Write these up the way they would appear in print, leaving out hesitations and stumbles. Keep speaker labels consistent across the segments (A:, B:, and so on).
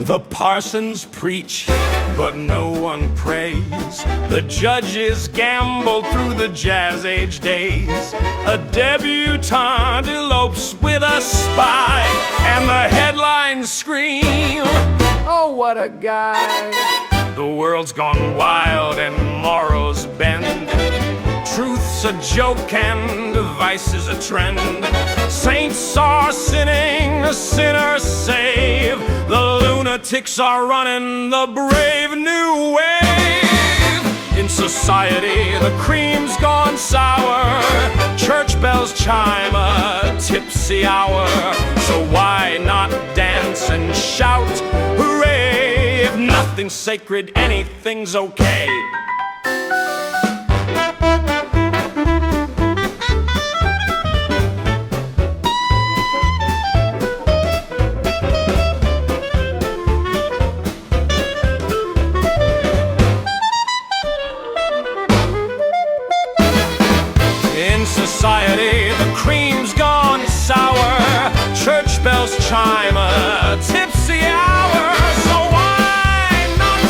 A: The parsons preach, but no one prays. The judges gamble through the jazz age days. A debutante elopes with a spy, and the headlines scream, oh, what a guy. The world's gone wild and morals bend. Truth's a joke and vice is a trend. Saints are sinning, sinners save. The lunatics are running the brave new wave. In society, the cream's gone sour. Church bells chime a tipsy hour. So why not dance and shout, hooray? If nothing's sacred, anything's okay. Society, the cream's gone sour. Church bells chime a tipsy hour. So why not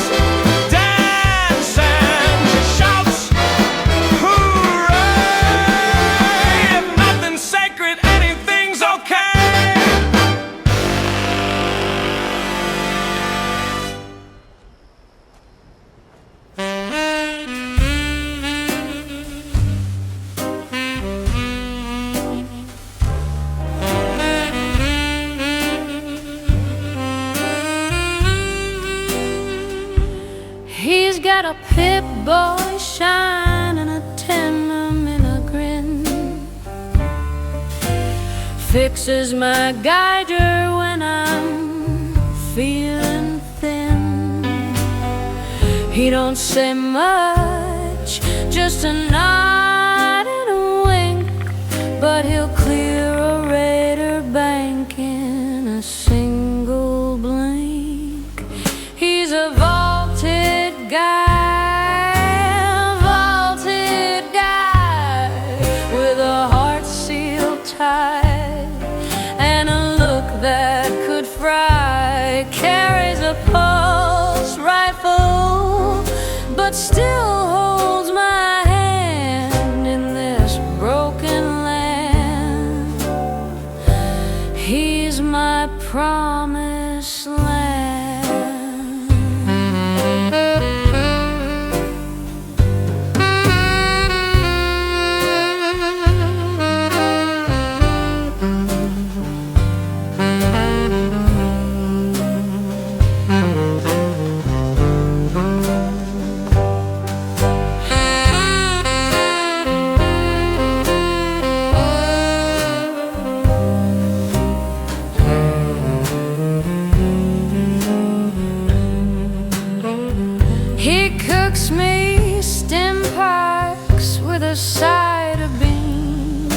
A: dance and shout, hooray? If nothing's sacred, anything's okay.
B: Got a Pip-Boy shine and a tenement a grin. Fixes my geyser when I'm feeling thin. He don't say much, just a nod and a wink, but he'll clear a Raider bank in a single blink. He's a vaulted guy, with a heart sealed tight and a look that could fry. Carries a pulse rifle, but still holds my hand in this broken land. He's my promised land. Side of beans,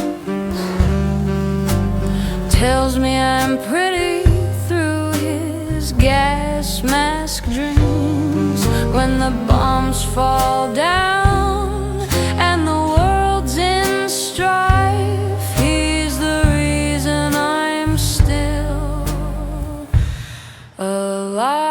B: tells me I'm pretty through his gas mask dreams. When the bombs fall down and the world's in strife, he's the reason I'm still alive.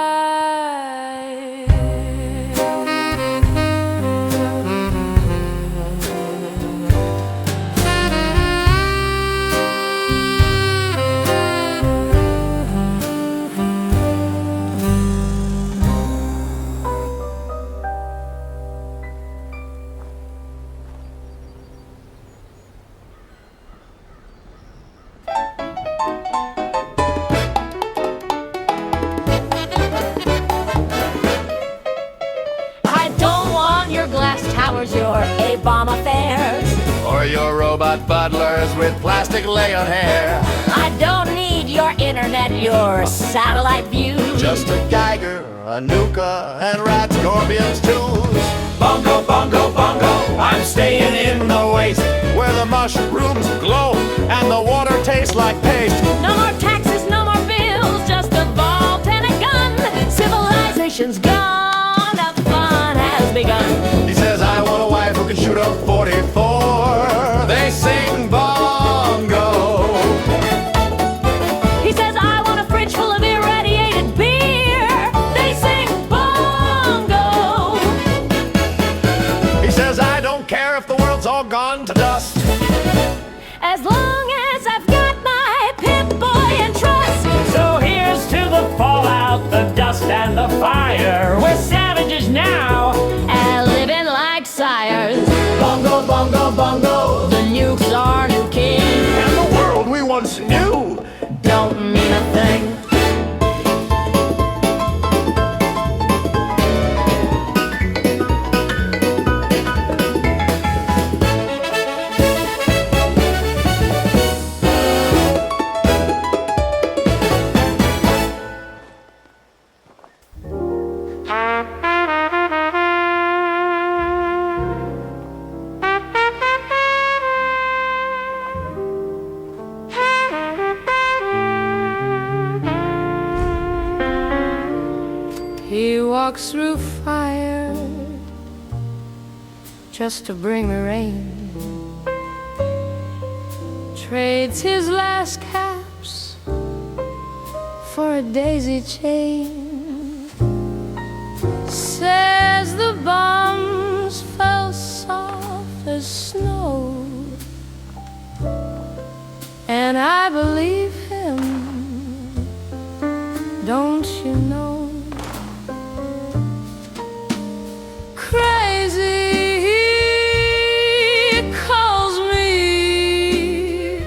B: Your A-bomb affairs,
C: or your robot butlers with plastic layout hair.
B: I don't need your internet, your satellite views.
C: Just a Geiger, a Nuka, and rat scorpions too.
A: Bongo, bongo, bongo, I'm staying in the waste,
C: where the mushrooms glow and the water tastes like paste.
B: No more taxes, no more bills, just a vault and a gun. Civilization's gone, the fun has begun.
C: He says, I want a wife who can shoot a 44. They sing bongo.
B: He says, I want a fridge full of irradiated beer. walks through fire just to bring me rain, trades his last caps for a daisy chain, says the bombs fell soft as snow, and I believe him, don't you know? Crazy, he calls me,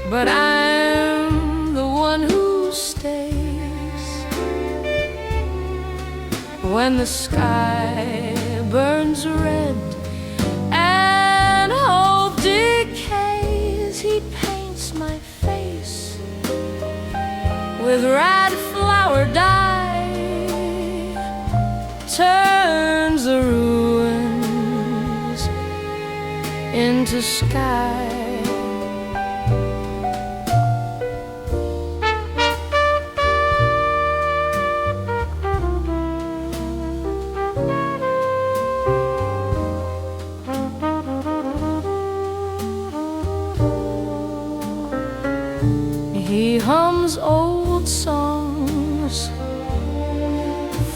B: but I'm the one who stays when the sky burns red and hope decays. He paints my face with red flower dye, turns the ruins into sky. He hums old songs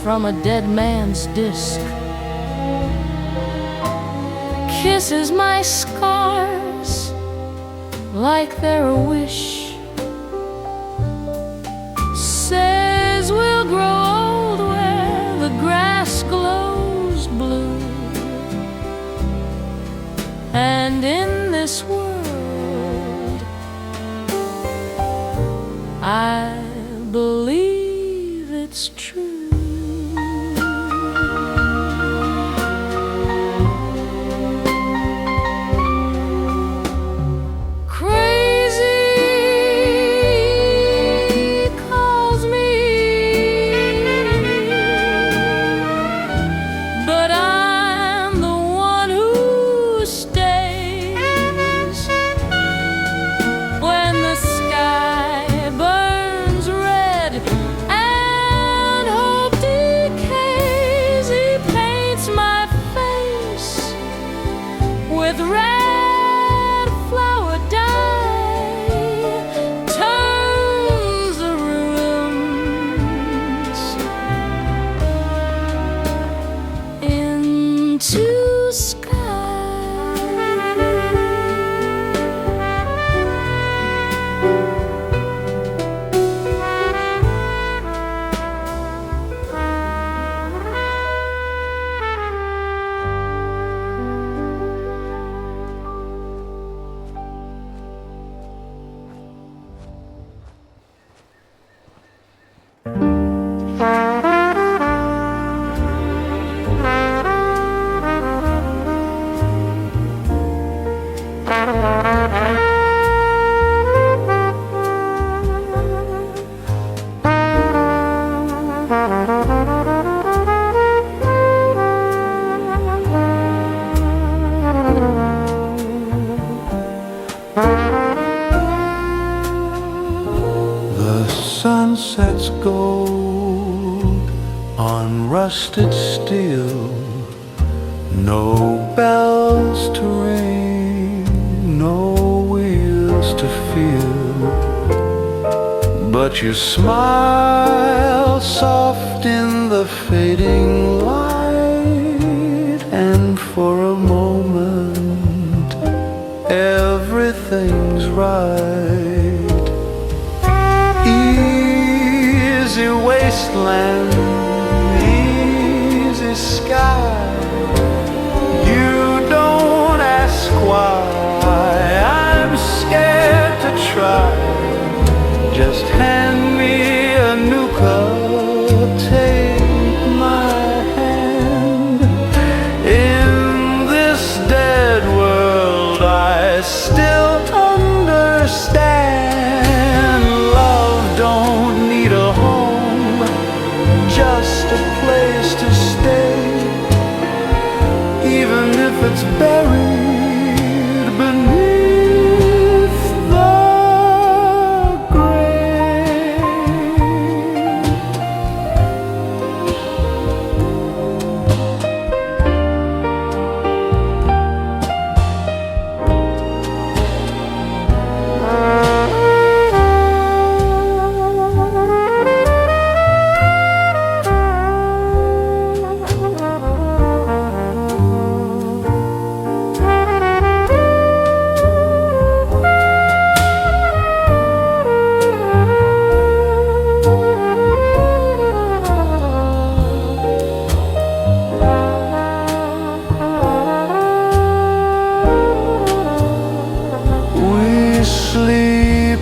B: from a dead man's disc, kisses my scars like they're a wish, says we'll grow old where the grass glows blue, and in this world I believe it's true.
D: Sunsets gold on rusted steel, no bells to ring, no wheels to feel, but your smile soft in the fading light, and for a moment everything's right. Easy wasteland, easy sky. You don't ask why, I'm scared to try. Just hand me a new cup, take my hand. In this dead world I still understand. Love don't need a home, just a place to stay, even if it's buried beneath the grave.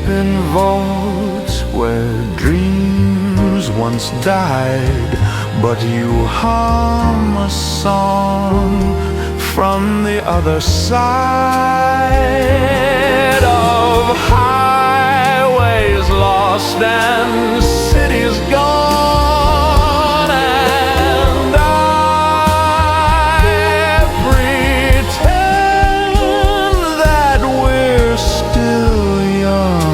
D: in vaults where dreams once died, but you hum a song from the other side of highways lost and cities gone, and I pretend that we're still young.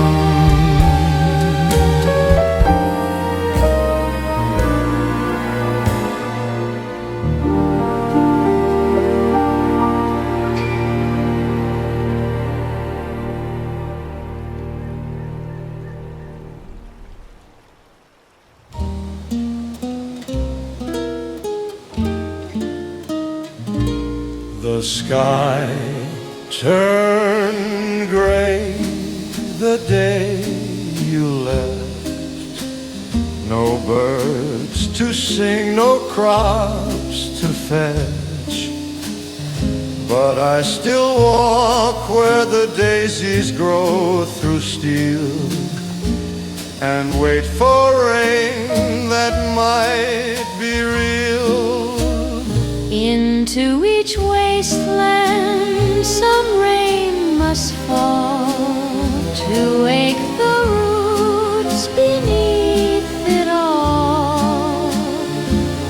A: The sky turned gray the day you left. No birds to sing, no crops to fetch, but I still walk where the daisies grow through steel and wait for rain that might be real.
B: Into each wasteland some rain must fall to wake the roots beneath it all.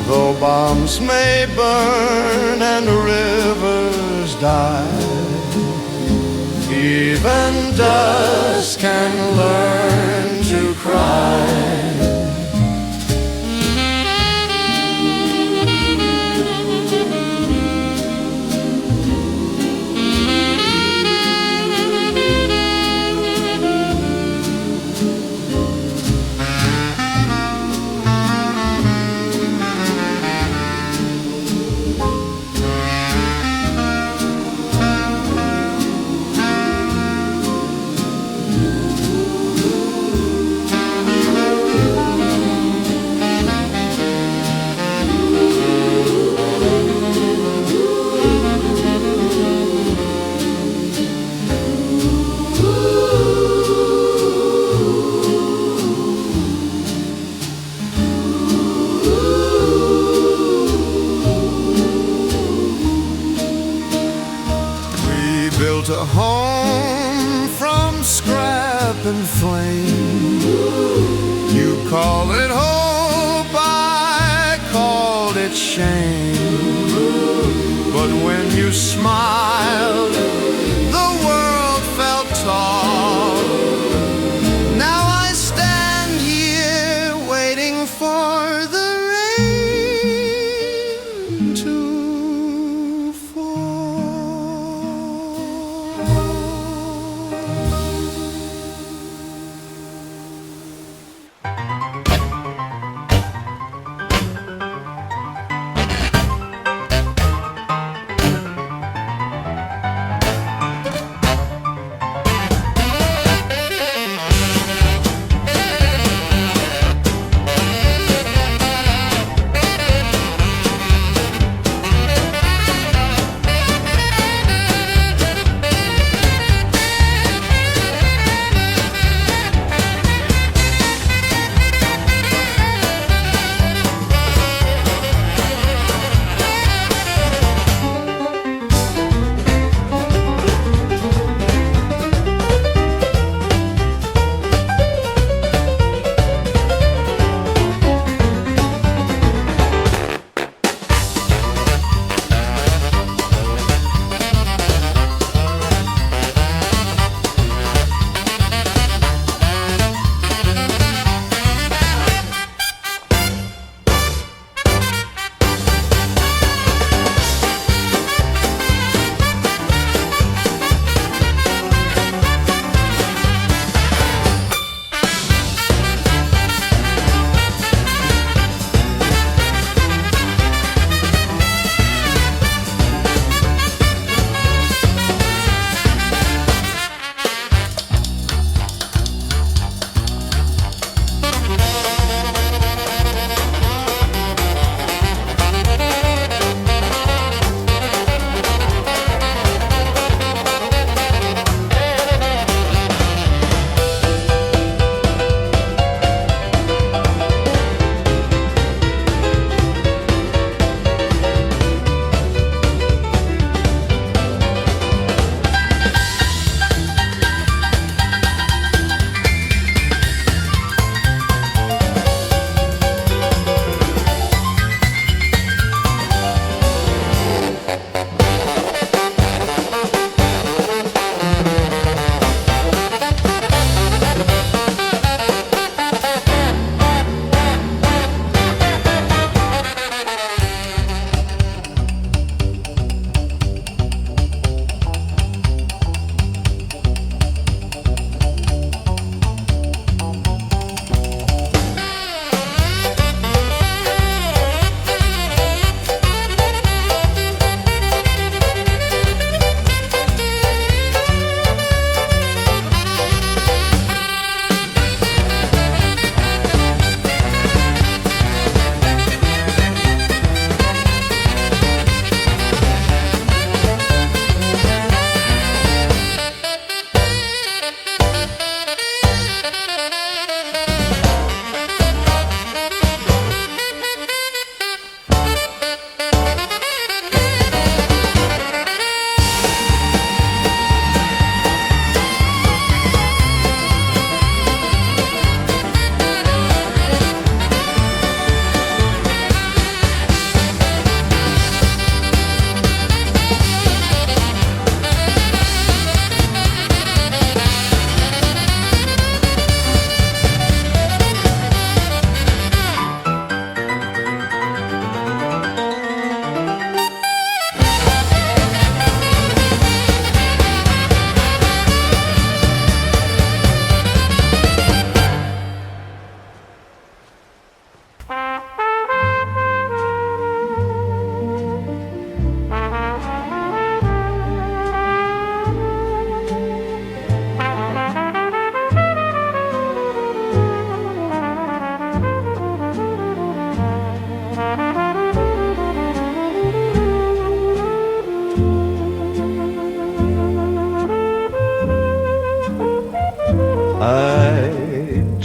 A: Though bombs may burn and rivers die, even dust can learn to cry.
C: A home from scrap and flame. You call it hope, I called it shame. But when you smiled, the world felt tall. Now I stand here waiting for the rain to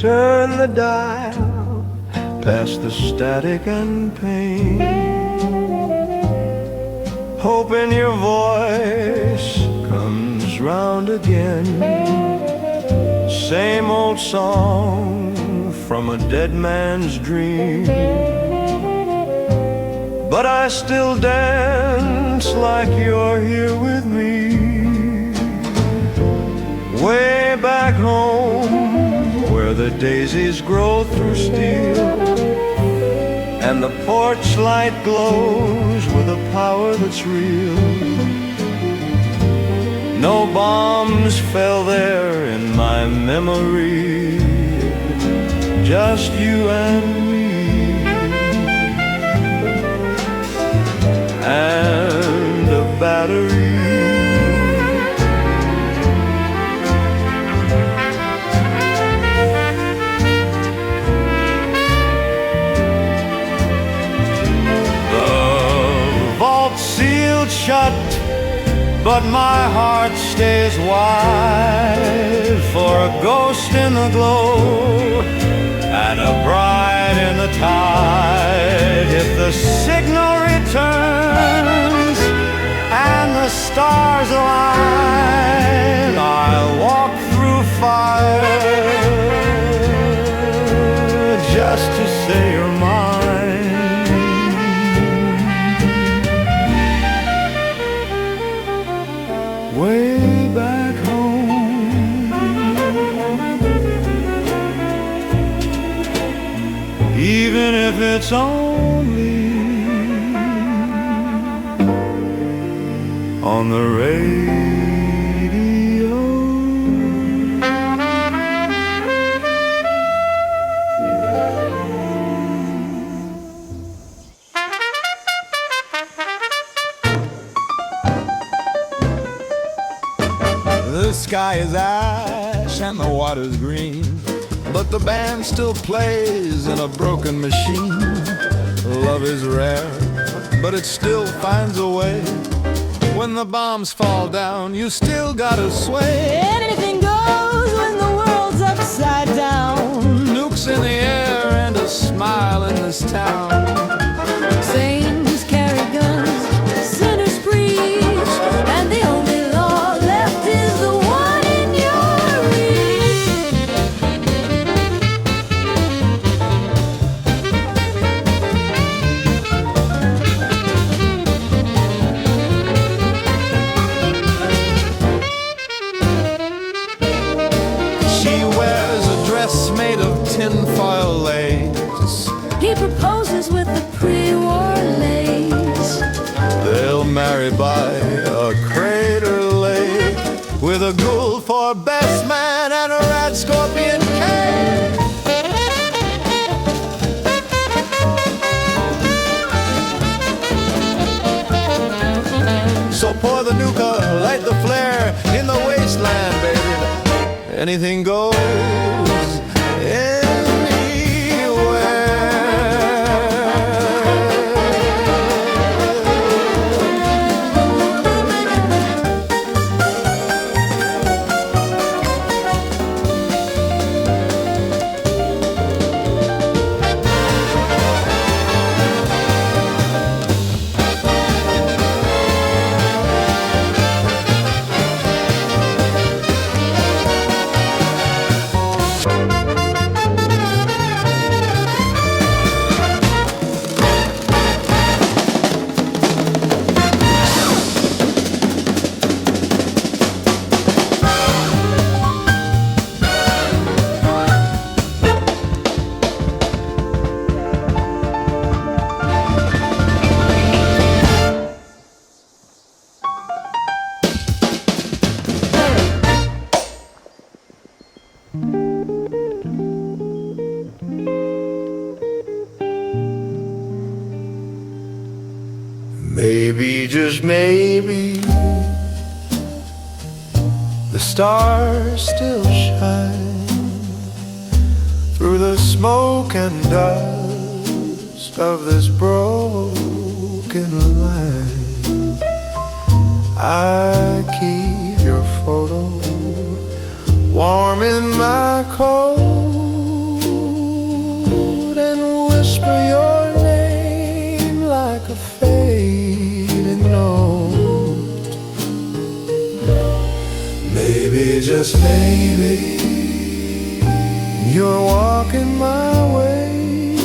D: turn the dial past the static and pain, hoping your voice comes round again. Same old song from a dead man's dream, but I still dance like you're here with me. Way back home, where the daisies grow through steel, and the porch light glows with a power that's real. No bombs fell there in my memory, just you and me, and a battery. Sealed shut, but my heart stays wide for a ghost in the glow and a bride in the tide. If the signal returns and the stars align, I'll walk through fire just to say you're mine. Way back home, even if it's only on the radio.
C: The sky is ash and the water's green, but the band still plays in a broken machine. Love is rare, but it still finds a way. When the bombs fall down, you still gotta sway.
B: Anything goes when the world's upside down.
C: Nukes in the air and a smile in this town.
B: Saints carry guns, sinners preach, and the only law left is the one in your reach.
C: She wears a dress made of tinfoil lace.
B: He proposes with the pre-war lace.
C: They'll marry by a crater lake, with a ghoul for best man and a rat scorpion king. So pour the nuka, light the flare in the wasteland, baby. Anything goes.
D: Maybe, just maybe, the stars still shine through the smoke and dust of this broken line. I keep your photo warm in my cold
C: just maybe, you're walking my way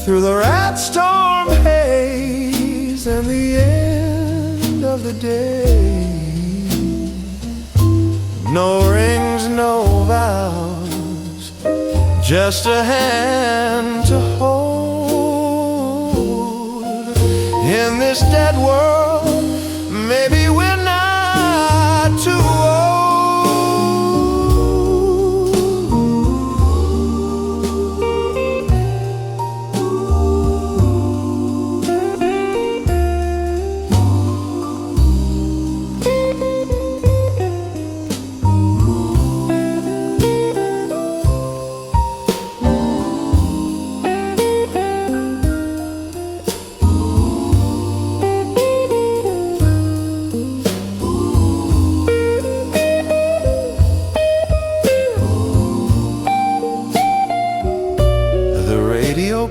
C: through the rat storm haze and the end of the day. No rings, no vows, just a hand to hold. In this dead world, maybe we're not too old.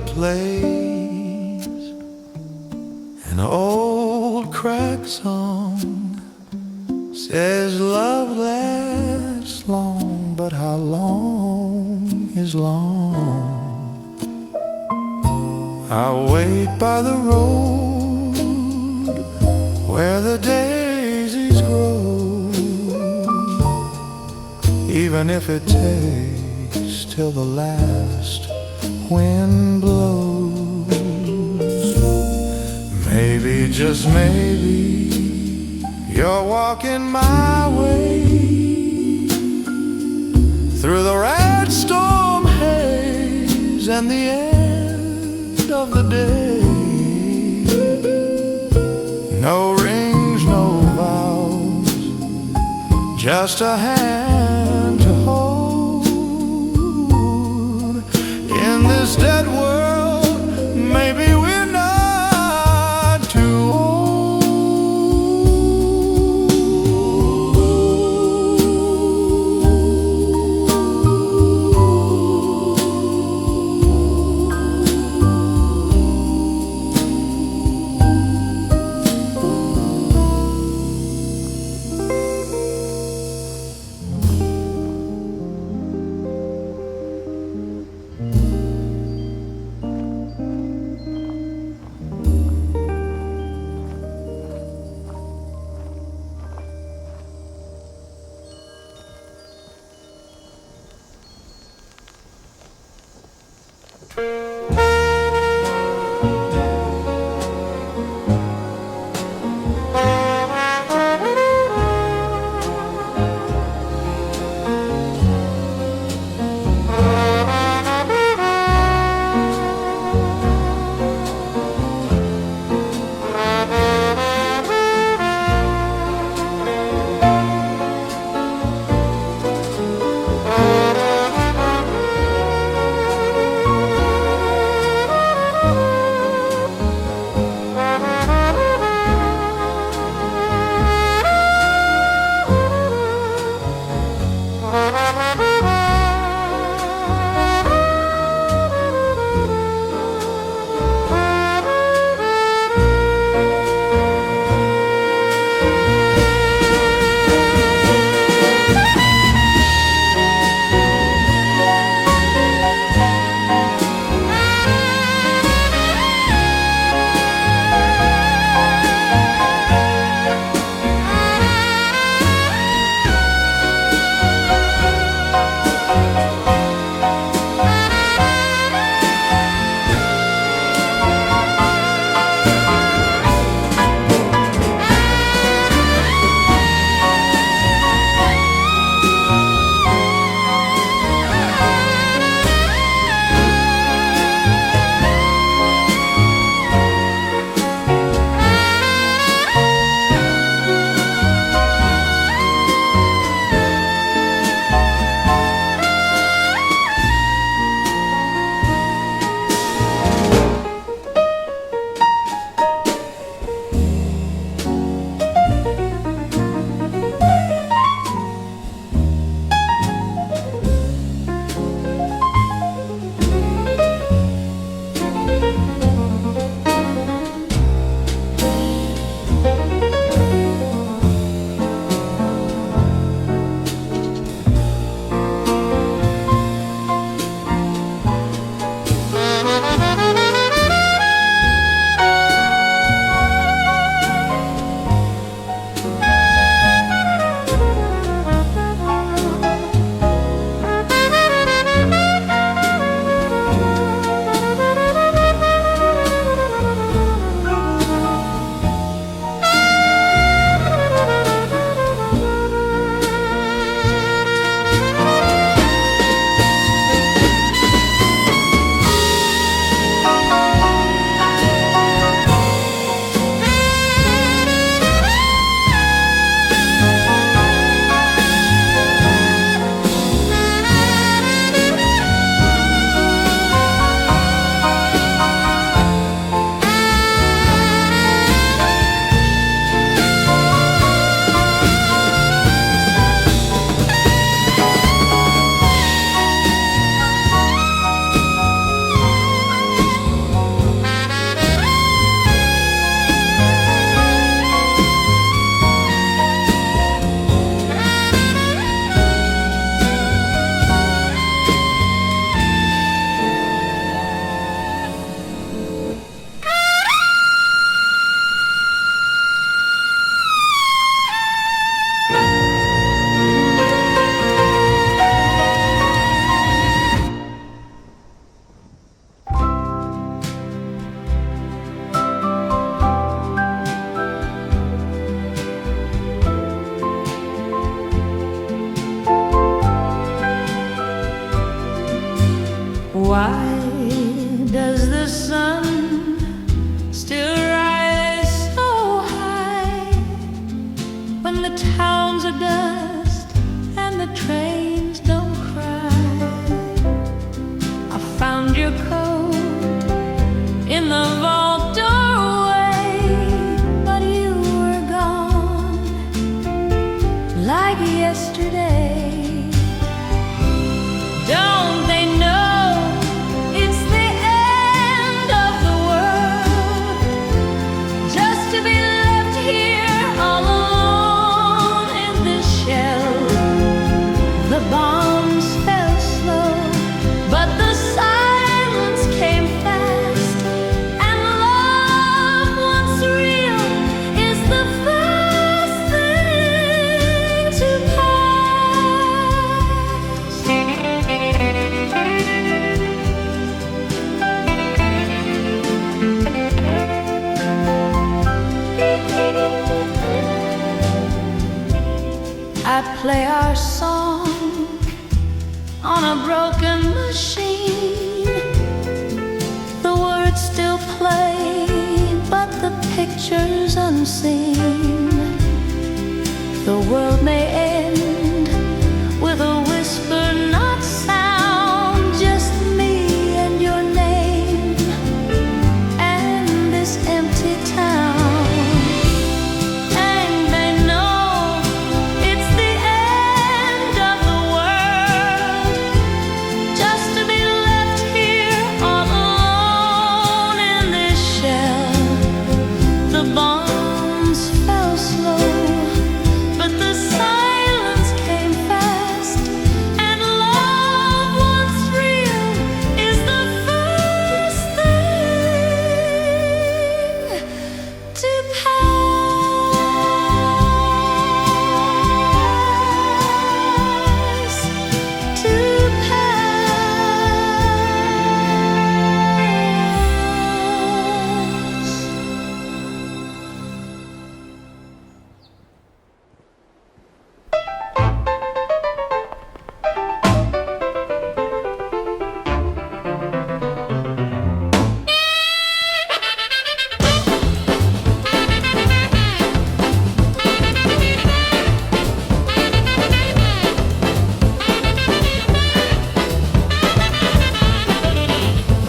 C: Plays an old crack song, says love lasts long, but how long is long? I'll wait by the road where the daisies grow, even if it takes till the last wind blows. Maybe, just maybe, you're walking my way through the red storm haze and the end of the day. No rings, no vows, just a hand to hold. In this dead world, maybe we're not too old.
B: Why does the sun still rise so high when the towns are dust and the trains don't cry? I found your coat in the vault doorway, but you were gone like yesterday. Don't they know it's the end of the world just to be left here all alone in this shell? The bombs fell slow, but the silence came fast, and love once real is the first thing to pass. I play our song on a broken machine. The words still play, but the picture's unseen. The world may end with a whisper, not sound, just me and your name and this empty town. And they know it's the end of the world just to be left here all alone in this shell. The bombs fell slow, but the silence came fast, and love once real is the first thing to pass, to pass.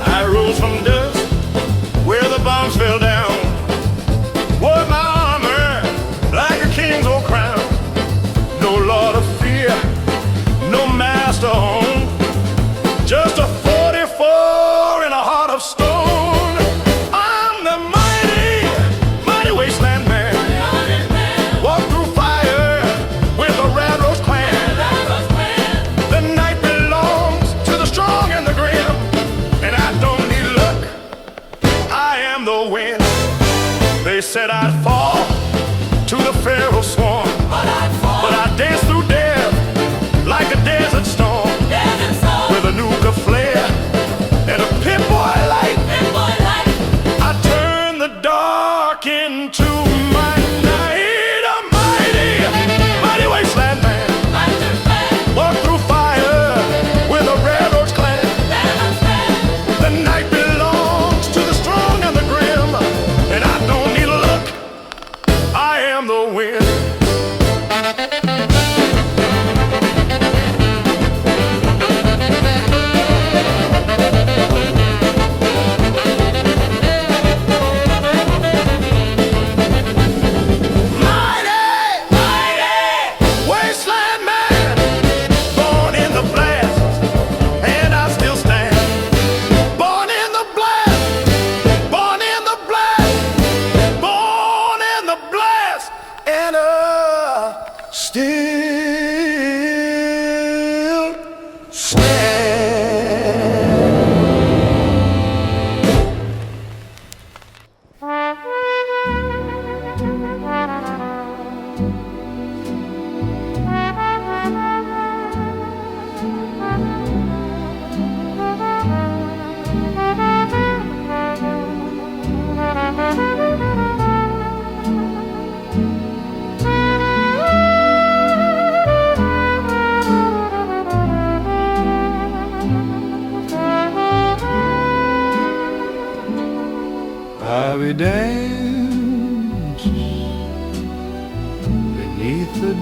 A: I rose from dust where the bombs fell down. Wore my armor like a king's old crown. No lord of fear, no master home. Just a 44 and a heart of stone. I'm the mighty, mighty Wasteland Man. Walk through fire with a Rad Rat clan. The night belongs to the strong and the grim, and I don't need luck, I am the wind. They said I'd fall to the Pharaoh swarm, but I danced through death like a desert storm, with a nuka flare and a pit-boy light. I turn the dark into my night. A mighty, mighty Wasteland Man. Walk through fire with a railroad clan. The night belongs to the strong and the grim, and I don't need luck,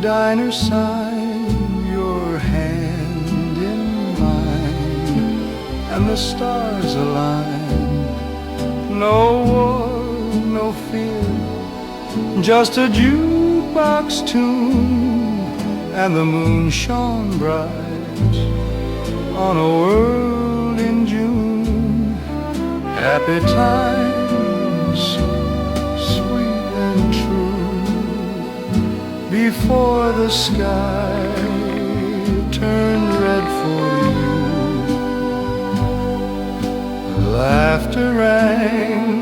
D: diner sign, your hand in mine, and the stars align. No war, no fear, just a jukebox tune, and the moon shone bright on a world in June. Happy times, sweet and true, before the sky turned red for you. Laughter rang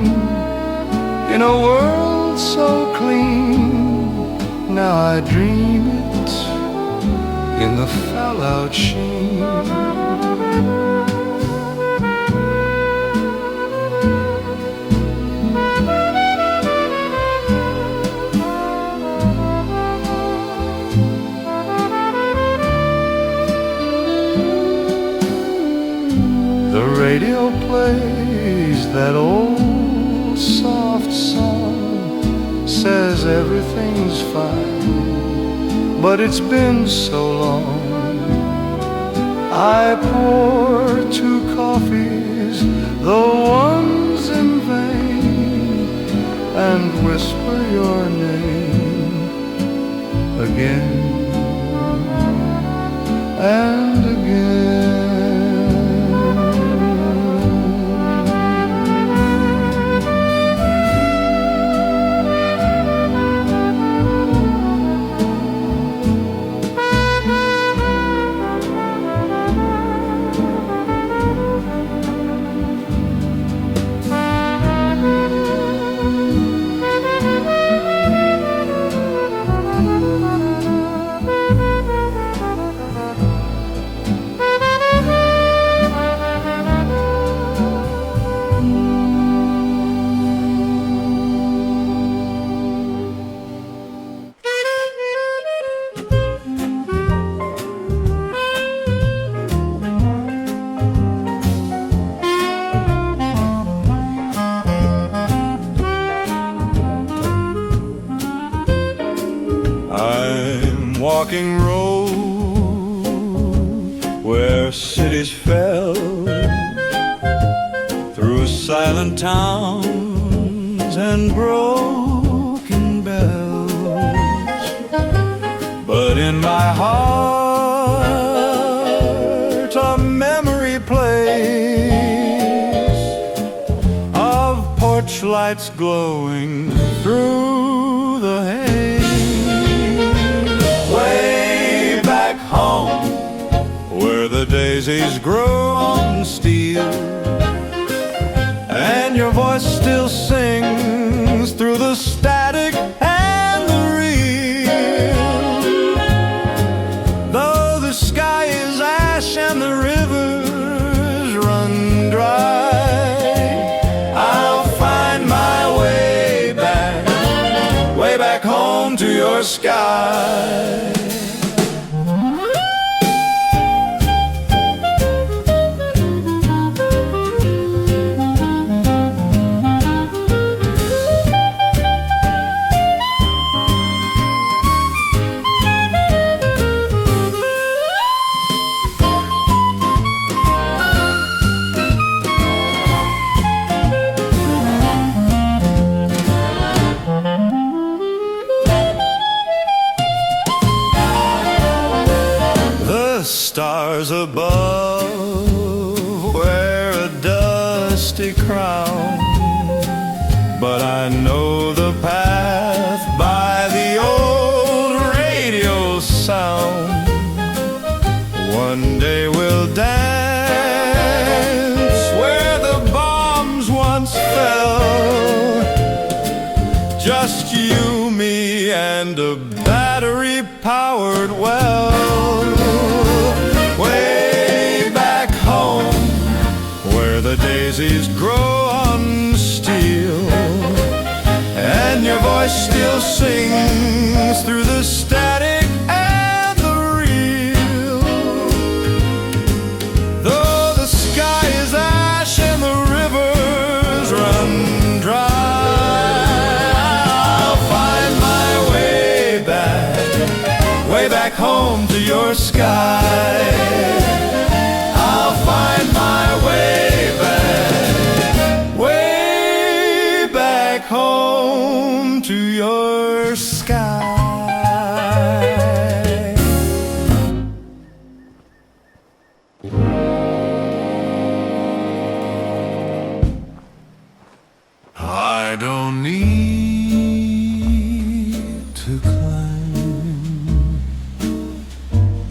D: in a world so clean. Now I dream it in the fallout sheen. The radio plays that old soft song, says everything's fine, but it's been so long. I pour 2 coffees, the ones in vain, and whisper your name again and again.
C: Walking road where cities fell, through silent towns and broken bells. But in my heart a memory plays of porch lights glowing through the haze. Way back home, where the daisies grow on steel, and your voice still sings through the static and the real. Though the sky is ash and the rivers run dry, I'll find my way back home to your sky. Stars above wear a dusty crown, but I know the path by the old radio sound. One day we'll dance where the bombs once fell, just you, me, and a battery-powered well. Way back home, where the daisies grow on steel, and your voice still sings through the static and the real. Though the sky is ash and the rivers run dry, I'll find my way sky. I'll find my way back home to your sky. I don't need to climb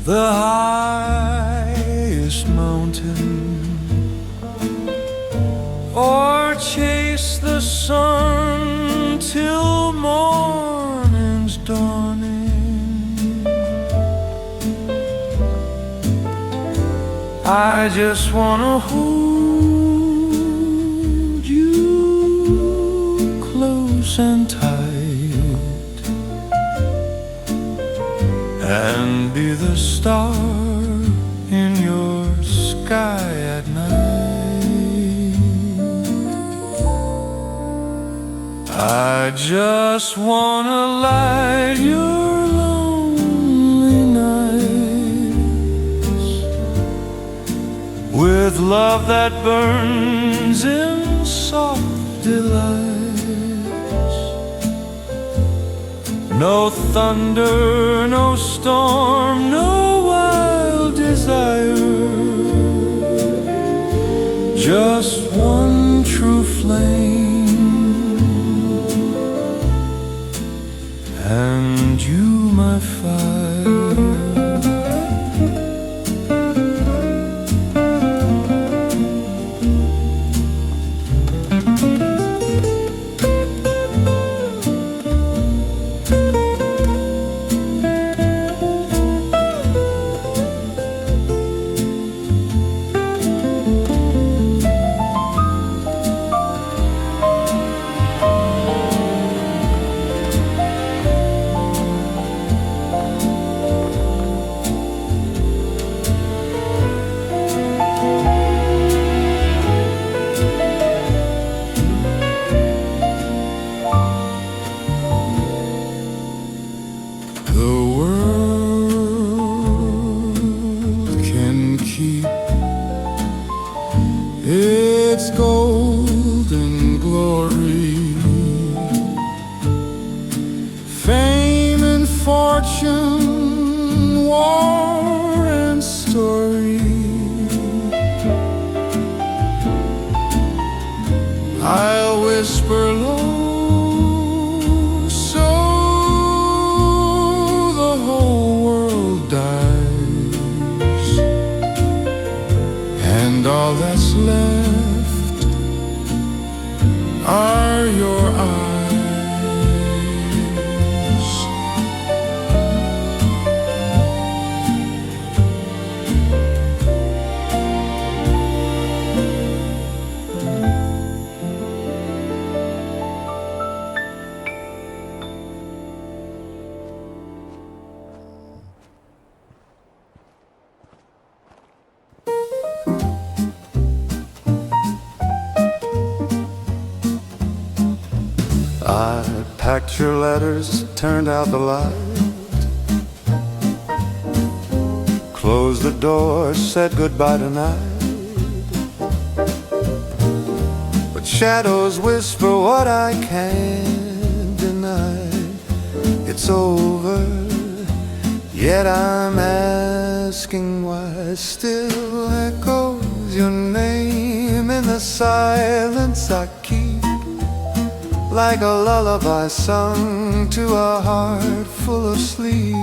C: the highest mountain or chase the sun till morning's dawning. I just wanna hold you close and tight and be the star in your sky at night. I just wanna light your lonely nights with love that burns in soft delights. No thunder, no storm, no wild desire, just one true flame, and you my fire. Its golden glory, fame and fortune, war and story. I'll whisper low so the whole world dies, and all that's left are your eyes. I packed your letters, turned out the light, closed the door, said goodbye tonight. But shadows whisper what I can't deny. It's over, yet I'm asking why. Still echoes your name in the silence I keep, like a lullaby sung to a heart full of sleep.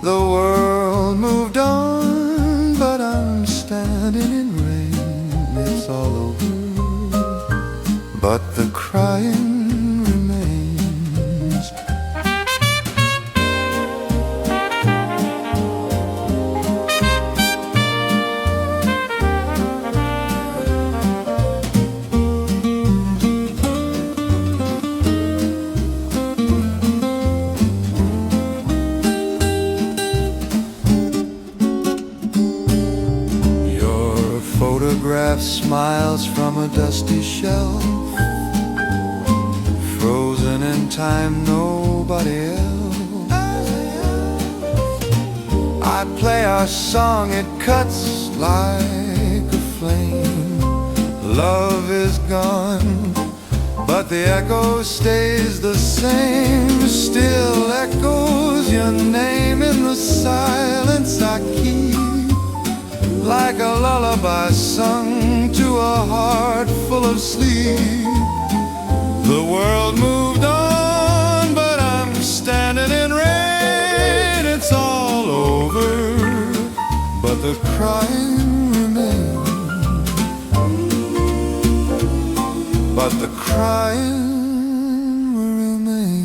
C: The world moved on, but I'm standing in rain. It's all over, but the crying remains. Smiles from a dusty shelf, frozen in time, nobody else. I play our song, it cuts like a flame. Love is gone, but the echo stays the same. Still echoes your name in the silence I keep, like a lullaby sung to a heart full of sleep. The world moved on, but I'm standing in rain. It's all over, but the crying remains. But the crying remains.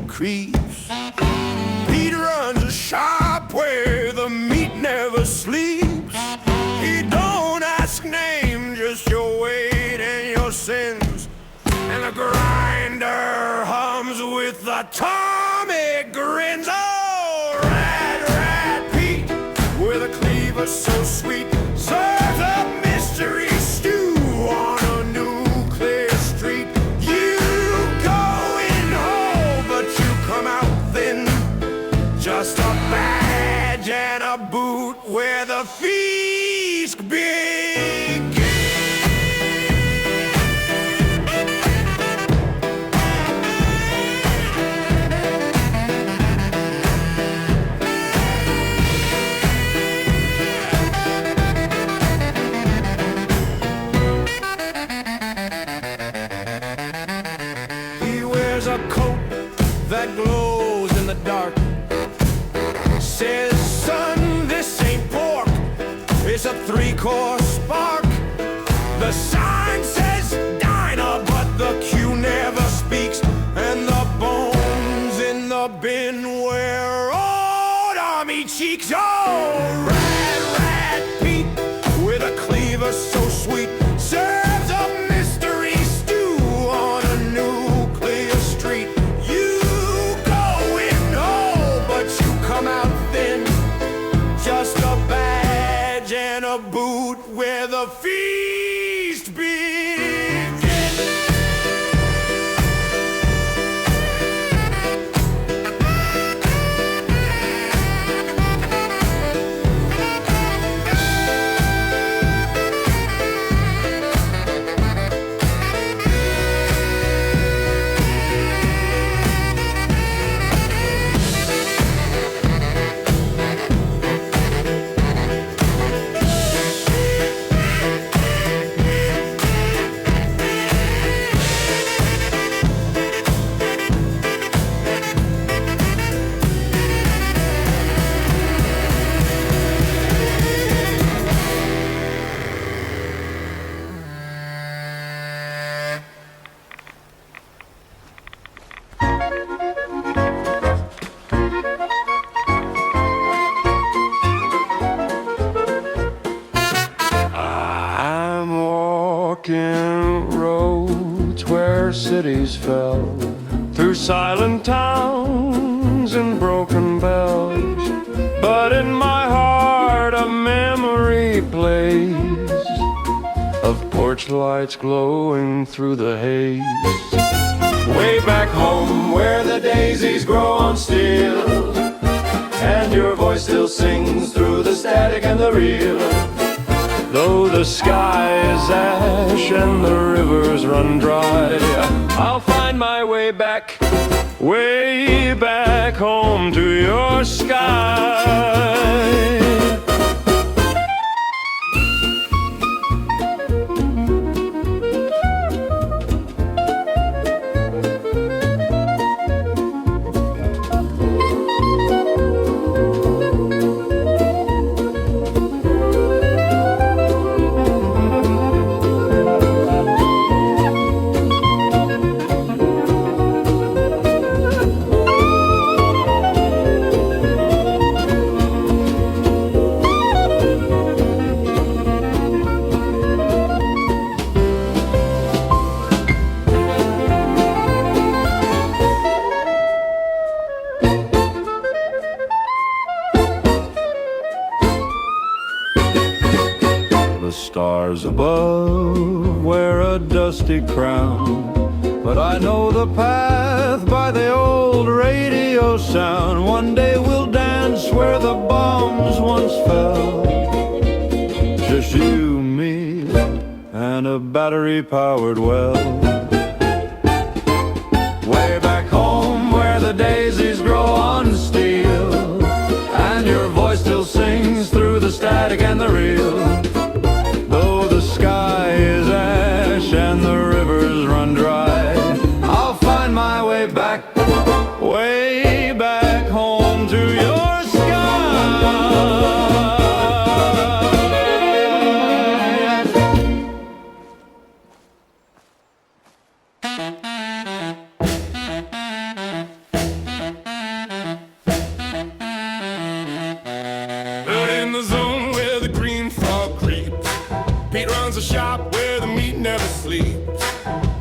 A: Creeps. Pete runs a shop where the meat never sleeps. He don't ask name, just your weight and your sins. And the grinder hums with atomic grins. Oh, Rad Rat Pete, with a cleaver so sweet, serves a mystery stew on a nuclear street. Just a badge and a boot where the feast begins. He wears a coat that glows in the dark. Says, son, this ain't pork, it's a 3-course spark. The sign says diner, but the Q never speaks. And the bones in the bin wear old army cheeks. Oh, Rad Rat Pete, with a cleaver so sweet, serves a mystery stew on a nuclear street. You go in whole, but you come out just a badge and a boot where the feast begins. Roads where cities fell, through silent towns and broken bells. But in my heart a memory plays of porch lights glowing through the haze. Way back home where the daisies grow on steel, and your voice still sings through the static and the reel. Though the sky is ash and the rivers run dry, I'll find my way back home to your sky.
D: stars above wear a dusty crown. But I know the path by the old radio sound. One day we'll dance where the bombs once fell. Just you, me, and a battery-powered well. Way back home where the daisies grow on steel, and your voice still sings through the static and the reel. Though the sky is ash and the rivers run dry, I'll find my way back home to your sky.
A: Out in the zone where the green frog creeps, Pete runs a shop where the meat never sleeps.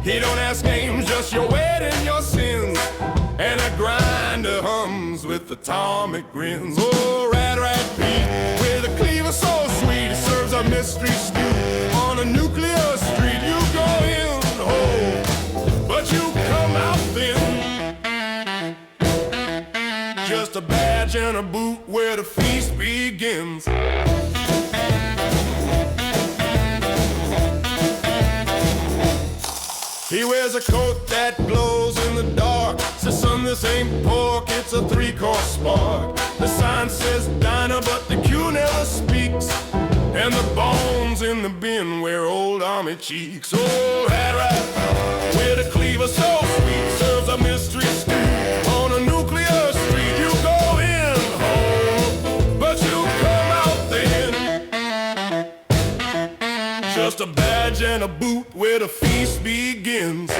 A: He don't ask names, just your weight and your sins, and a grinder hums with atomic grins. Oh, Rad Rat Pete, with a cleaver so sweet, he serves a mystery stew on a nuclear street. You go in whole, but you come out thin. Just a badge and a boot where the feast begins. He wears a coat that glows in the dark. Says, son, this ain't pork, it's a three-course spark. The sign says diner, but the Q never speaks, and the bones in the bin wear old army cheeks. Oh, Rad Rat, with a cleaver so sweet, serves a mystery stew on a nuclear street. You go in whole, but you come out thin. Just a badge and a boot where the feast begins.